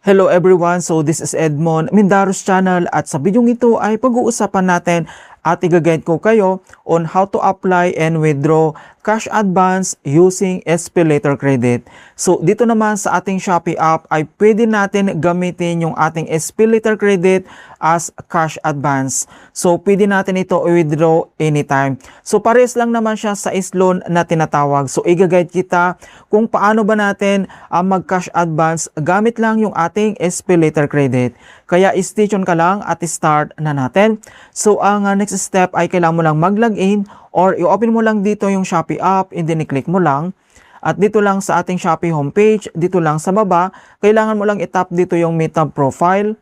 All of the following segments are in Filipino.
Hello everyone, so this is Edmond Mindaros channel at sa video ito ay pag-uusapan natin at i-guide ko kayo on how to apply and withdraw cash advance using SPayLater credit. So dito naman sa ating Shopee app ay pwede natin gamitin yung ating SPayLater credit as cash advance. So pwede natin ito i-withdraw anytime. So pares lang naman siya sa loan na tinatawag. So i-guide kita kung paano ba natin mag-cash advance gamit lang yung ating SPayLater credit. Kaya stay tuned ka lang at start na natin. So ang next step ay kailangan mo lang mag-login or i-open mo lang dito yung Shopee app and then i-click mo lang. At dito lang sa ating Shopee homepage, dito lang sa baba, kailangan mo lang i-tap dito yung Meet Profile.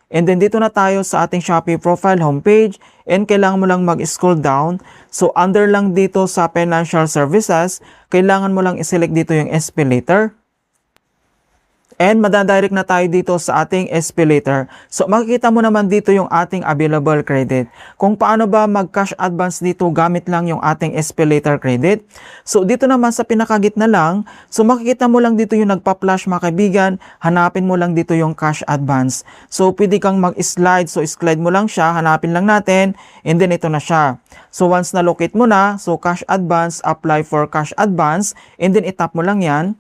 And then dito na tayo sa ating Shopee profile homepage and kailangan mo lang mag-scroll down. So under lang dito sa Financial Services, kailangan mo lang i-select dito yung SPayLater. And madadirect na tayo dito sa ating SPayLater. So makikita mo naman dito yung ating available credit. Kung paano ba mag-cash advance dito gamit lang yung ating SPayLater credit. So dito naman sa pinakagitna lang, so makikita mo lang dito yung nagpa-flash mga kaibigan, hanapin mo lang dito yung cash advance. So pwede kang mag-slide, so slide mo lang siya, hanapin lang natin, and then ito na siya. So once na-locate mo na, so cash advance, apply for cash advance, and then itap mo lang yan.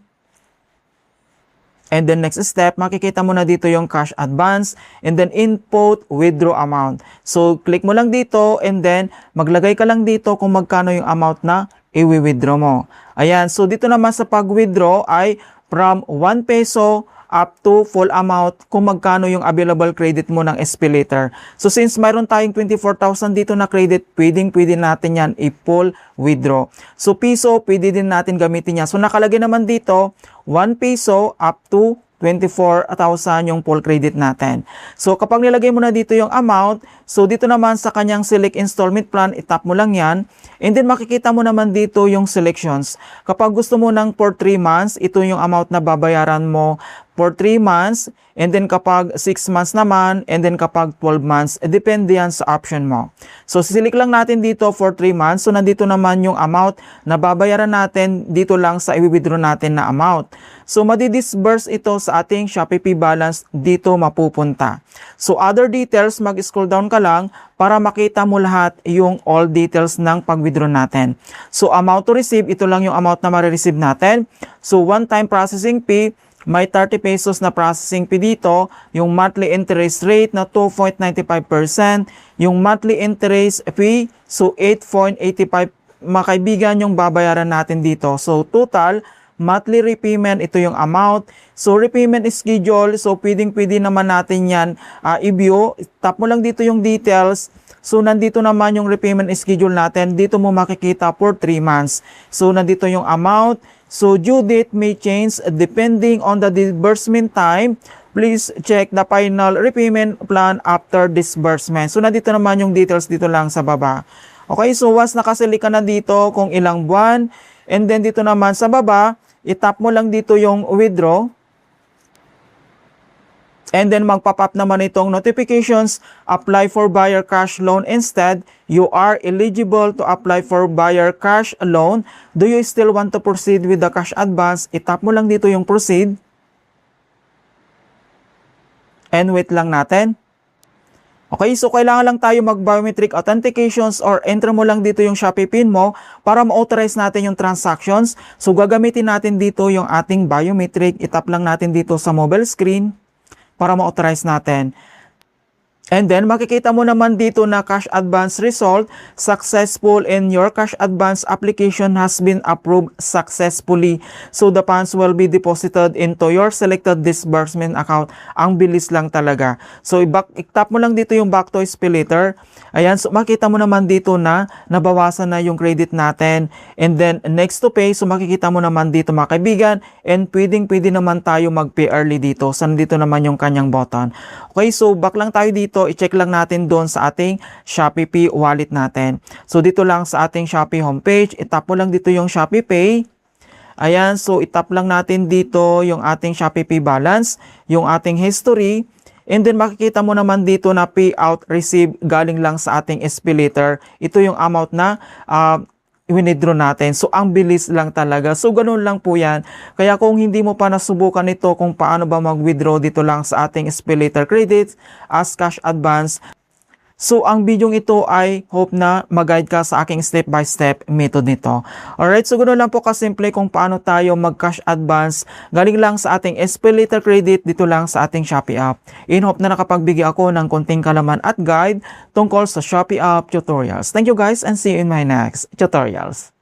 And then next step, makikita mo na dito yung cash advance and then input withdraw amount. So click mo lang dito and then maglagay ka lang dito kung magkano yung amount na i-withdraw mo. Ayan, so dito naman sa pag-withdraw ay from 1 peso up to full amount kung magkano yung available credit mo ng SPayLater. So since mayroon tayong 24,000 dito na credit, pwede natin yan i-full withdraw. So piso, pwede din natin gamitin yan. So nakalagay naman dito, 1 peso up to 24,000 yung full credit natin. So kapag nilagay mo na dito yung amount, so dito naman sa kanyang select installment plan, itap mo lang yan. And then makikita mo naman dito yung selections. Kapag gusto mo ng for 3 months, ito yung amount na babayaran mo for 3 months. And then kapag 6 months naman, and then kapag 12 months, depende yan sa option mo. So sisilik lang natin dito for 3 months. So nandito naman yung amount na babayaran natin dito lang sa i-withdraw natin na amount. So madi-disburse ito sa ating Shopee Pay balance dito mapupunta. So other details, mag-scroll down ka lang para makita mo lahat yung all details ng pag-withdraw natin. So amount to receive, ito lang yung amount na ma-receive natin. So one-time processing fee, may 30 pesos na processing fee dito, yung monthly interest rate na 2.95%, yung monthly interest fee, so 8.85 mga kaibigan yung babayaran natin dito. So total, monthly repayment, ito yung amount. So repayment schedule, so pwede naman natin yan i-view. Tap mo lang dito yung details. So nandito naman yung repayment schedule natin. Dito mo makikita for 3 months. So nandito yung amount. So due date may change depending on the disbursement time. Please check the final repayment plan after disbursement. So nandito naman yung details dito lang sa baba. Okay, so once nakasili ka na dito kung ilang buwan, and then dito naman sa baba, itap mo lang dito yung withdraw. And then magpop-up naman itong notifications, apply for buyer cash loan instead. You are eligible to apply for buyer cash loan. Do you still want to proceed with the cash advance? Itap mo lang dito yung proceed. And wait lang natin. Okay, so kailangan lang tayo mag-biometric authentications or enter mo lang dito yung Shopee PIN mo para ma-authorize natin yung transactions. So gagamitin natin dito yung ating biometric. Itap lang natin dito sa mobile screen para ma-authorize natin. And then makikita mo naman dito na cash advance result, successful and your cash advance application has been approved successfully. So the funds will be deposited into your selected disbursement account. Ang bilis lang talaga. So i-tap mo lang dito yung back to SPayLater. Ayan, so makita mo naman dito na nabawasan na yung credit natin. And then next to pay, so makikita mo naman dito mga kaibigan, and pwede naman tayo mag-pay early dito. So nandito naman yung kanyang button. Okay, so back lang tayo dito, i-check lang natin doon sa ating Shopee Pay wallet natin. So dito lang sa ating Shopee homepage, itap mo lang dito yung Shopee Pay. Ayan, so itap lang natin dito yung ating Shopee Pay balance, yung ating history. And then makikita mo naman dito na payout receive galing lang sa ating SPayLater. Ito yung amount na i-withdraw natin. So, ang bilis lang talaga. So, ganun lang po yan. Kaya kung hindi mo pa nasubukan ito kung paano ba mag-withdraw dito lang sa ating SPayLater credits as cash advance, so, ang video ito ay hope na mag-guide ka sa aking step-by-step method nito. Alright, so ganoon lang po kasimple kung paano tayo mag-cash advance galing lang sa ating SPayLater credit dito lang sa ating Shopee app. In hope na nakapagbigay ako ng konting kalaman at guide tungkol sa Shopee app tutorials. Thank you guys and see you in my next tutorials.